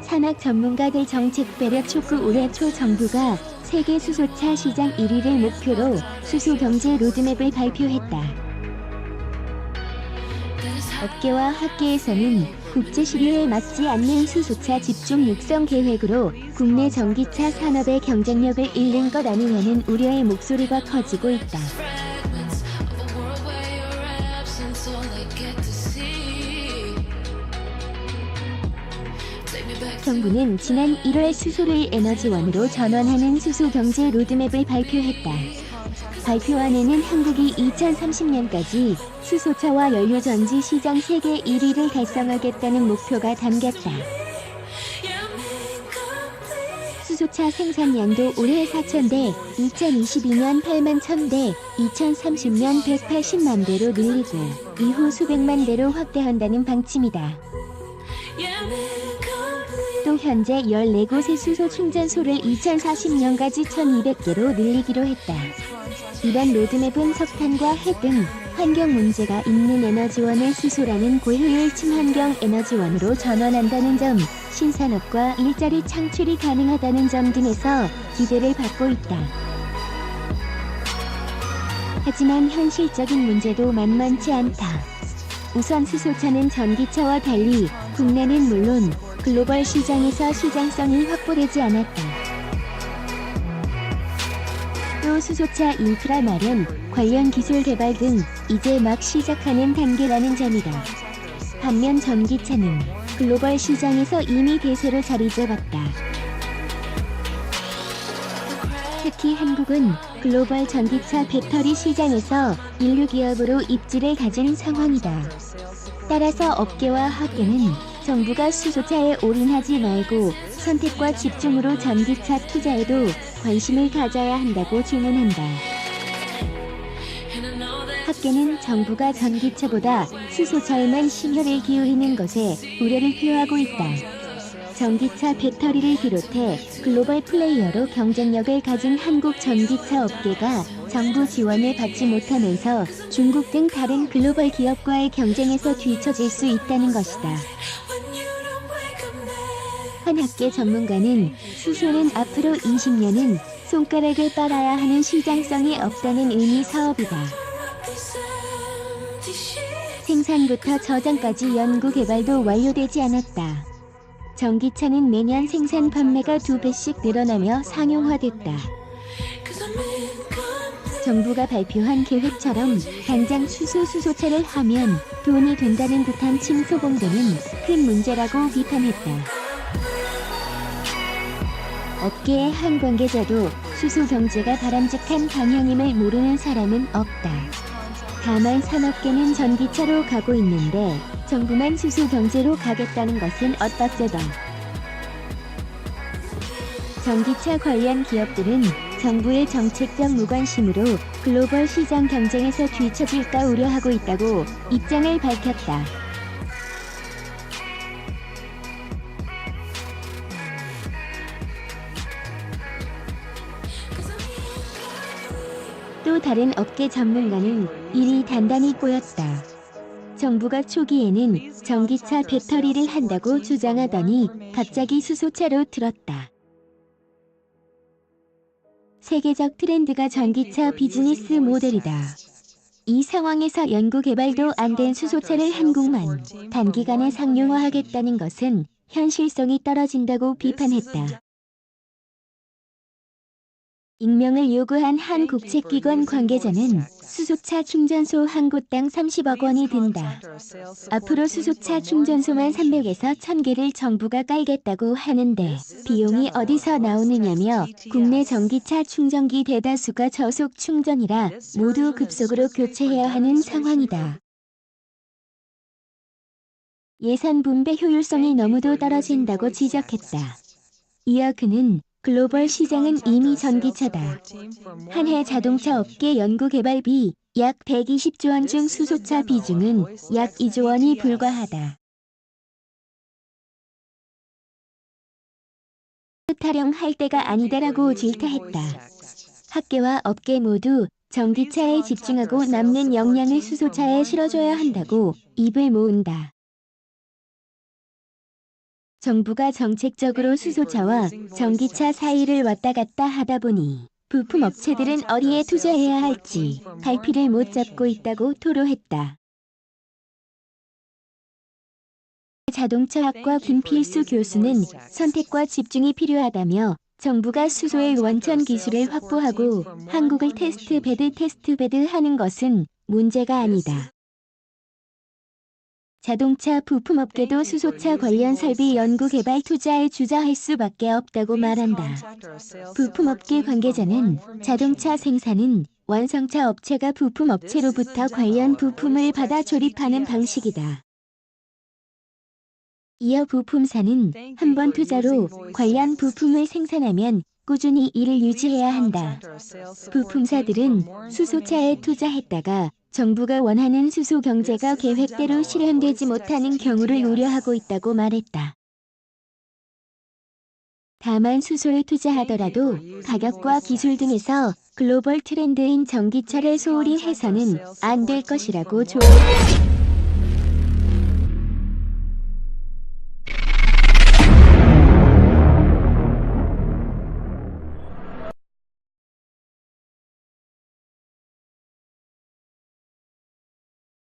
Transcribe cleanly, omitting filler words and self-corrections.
산학 전문가들 정책 배려 촉구. 올해 초 정부가 세계 수소차 시장 1위를 목표로 수소 경제 로드맵을 발표했다. 업계와 학계에서는 국제 시류에 맞지 않는 수소차 집중 육성 계획으로 국내 전기차 산업의 경쟁력을 잃는 것 아니냐는 우려의 목소리가 커지고 있다. 정부는 지난 1월 수소를 에너지원으로 전환하는 수소 경제 로드맵을 발표했다. 발표안에는 한국이 2030년까지 수소차와 연료전지 시장 세계 1위를 달성하겠다는 목표가 담겼다. 수소차 생산량도 올해 4,000대, 2022년 8만 1,000대, 2030년 180만 대로 늘리고 이후 수백만 대로 확대한다는 방침이다. 또 현재 14곳의 수소 충전소를 2040년까지 1,200개로 늘리기로 했다. 이번 로드맵은 석탄과 핵 등 환경 문제가 있는 에너지원을 수소라는 고효율 친환경 에너지원으로 전환한다는 점, 신산업과 일자리 창출이 가능하다는 점 등에서 기대를 받고 있다. 하지만 현실적인 문제도 만만치 않다. 우선 수소차는 전기차와 달리 국내는 물론 글로벌 시장에서 시장성이 확보되지 않았다. 또 수소차 인프라 마련, 관련 기술 개발 등 이제 막 시작하는 단계라는 점이다. 반면 전기차는 글로벌 시장에서 이미 대세로 자리 잡았다. 특히 한국은 글로벌 전기차 배터리 시장에서 인류 기업으로 입지를 가진 상황이다. 따라서 업계와 학계는 정부가 수소차에 올인하지 말고 선택과 집중으로 전기차 투자에도 관심을 가져야 한다고 주문한다. 학계는 정부가 전기차보다 수소차에만 심혈을 기울이는 것에 우려를 표하고 있다. 전기차 배터리를 비롯해 글로벌 플레이어로 경쟁력을 가진 한국 전기차 업계가 정부 지원을 받지 못하면서 중국 등 다른 글로벌 기업과의 경쟁에서 뒤처질 수 있다는 것이다. 한 학계 전문가는 수소는 앞으로 20년은 손가락을 빨아야 하는 시장성이 없다는 의미 사업이다. 생산부터 저장까지 연구 개발도 완료되지 않았다. 전기차는 매년 생산 판매가 2배씩 늘어나며 상용화됐다. 정부가 발표한 계획처럼 당장 수소차를 하면 돈이 된다는 듯한 칭소봉대는 큰 문제라고 비판했다. 업계의 한 관계자도 수소 경제가 바람직한 방향임을 모르는 사람은 없다. 다만 산업계는 전기차로 가고 있는데 정부만 수소 경제로 가겠다는 것은 엇박자다. 전기차 관련 기업들은 정부의 정책적 무관심으로 글로벌 시장 경쟁에서 뒤처질까 우려하고 있다고 입장을 밝혔다. 또 다른 업계 전문가는 이리 단단히 꼬였다. 정부가 초기에는 전기차 배터리를 한다고 주장하더니 갑자기 수소차로 들었다. 세계적 트렌드가 전기차 비즈니스 모델이다. 이 상황에서 연구 개발도 안 된 수소차를 한국만 단기간에 상용화하겠다는 것은 현실성이 떨어진다고 비판했다. 익명을 요구한 한 국책기관 관계자는 수소차 충전소 한 곳당 30억 원이 든다. 앞으로 수소차 충전소만 300에서 1000개를 정부가 깔겠다고 하는데 비용이 어디서 나오느냐며 국내 전기차 충전기 대다수가 저속 충전이라 모두 급속으로 교체해야 하는 상황이다. 예산 분배 효율성이 너무도 떨어진다고 지적했다. 이어 그는 글로벌 시장은 이미 전기차다. 한 해 자동차 업계 연구개발비 약 120조 원 중 수소차 비중은 약 2조 원이 불과하다. 타령할 때가 아니다라고 질타했다. 학계와 업계 모두 전기차에 집중하고 남는 역량을 수소차에 실어줘야 한다고 입을 모은다. 정부가 정책적으로 수소차와 전기차 사이를 왔다 갔다 하다 보니 부품 업체들은 어디에 투자해야 할지 갈피를 못 잡고 있다고 토로했다. 자동차학과 김필수 교수는 선택과 집중이 필요하다며 정부가 수소의 원천 기술을 확보하고 한국을 테스트베드 하는 것은 문제가 아니다. 자동차 부품업계도 수소차 관련 설비 연구개발 투자에 주저할 수밖에 없다고 말한다. 부품업계 관계자는 자동차 생산은 완성차 업체가 부품업체로부터 관련 부품을 받아 조립하는 방식이다. 이어 부품사는 한 번 투자로 관련 부품을 생산하면 꾸준히 이를 유지해야 한다. 부품사들은 수소차에 투자했다가 정부가 원하는 수소 경제가 계획대로 실현되지 못하는 경우를 우려하고 있다고 말했다. 다만 수소에 투자하더라도 가격과 기술 등에서 글로벌 트렌드인 전기차를 소홀히 해서는 안 될 것이라고 조언했다.